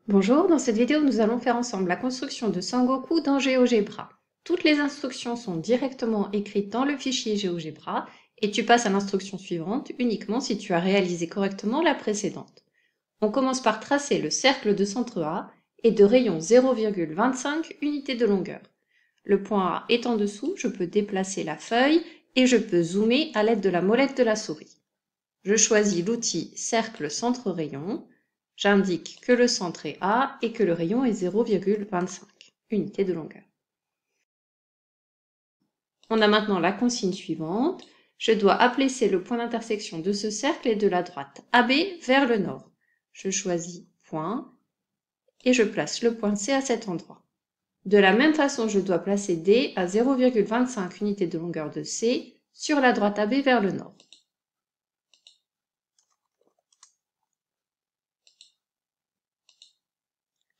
Bonjour, dans cette vidéo nous allons faire ensemble la construction de Sengoku dans GeoGebra. Toutes les instructions sont directement écrites dans le fichier GeoGebra et tu passes à l'instruction suivante uniquement si tu as réalisé correctement la précédente. On commence par tracer le cercle de centre A et de rayon 0,25 unités de longueur. Le point A est en dessous, je peux déplacer la feuille et je peux zoomer à l'aide de la molette de la souris. Je choisis l'outil cercle centre rayon. J'indique que le centre est A et que le rayon est 0,25 unités de longueur. On a maintenant la consigne suivante. Je dois aplacer le point d'intersection de ce cercle et de la droite AB vers le nord. Je choisis point et je place le point C à cet endroit. De la même façon, je dois placer D à 0,25 unités de longueur de C sur la droite AB vers le nord.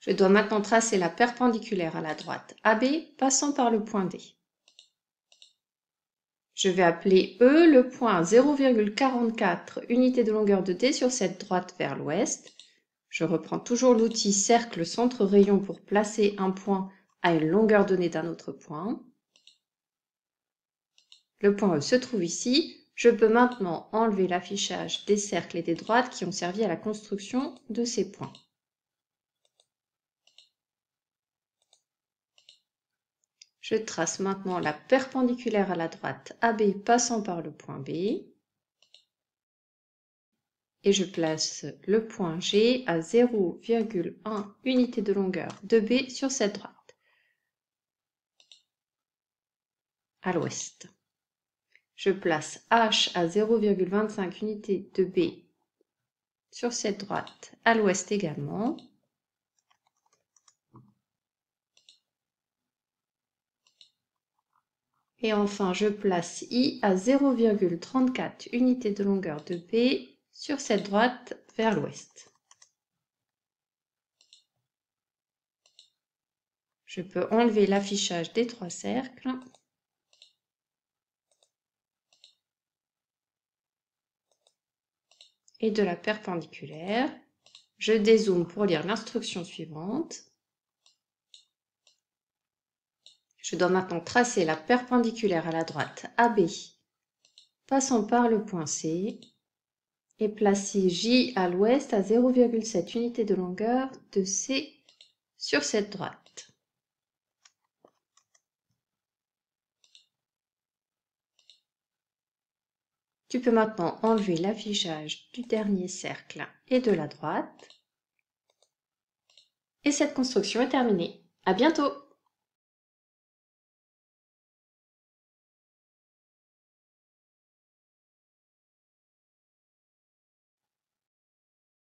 Je dois maintenant tracer la perpendiculaire à la droite AB passant par le point D. Je vais appeler E le point 0,44 unités de longueur de D sur cette droite vers l'ouest. Je reprends toujours l'outil cercle centre rayon pour placer un point à une longueur donnée d'un autre point. Le point E se trouve ici. Je peux maintenant enlever l'affichage des cercles et des droites qui ont servi à la construction de ces points. Je trace maintenant la perpendiculaire à la droite AB passant par le point B. Et je place le point G à 0,1 unité de longueur de B sur cette droite, à l'ouest. Je place H à 0,25 unité de B sur cette droite, à l'ouest également. Et enfin, je place I à 0,34 unité de longueur de B sur cette droite vers l'ouest. Je peux enlever l'affichage des trois cercles. Et de la perpendiculaire. Je dézoome pour lire l'instruction suivante. Je dois maintenant tracer la perpendiculaire à la droite AB, passant par le point C, et placer J à l'ouest à 0,7 unité de longueur de C sur cette droite. Tu peux maintenant enlever l'affichage du dernier cercle et de la droite. Et cette construction est terminée. À bientôt!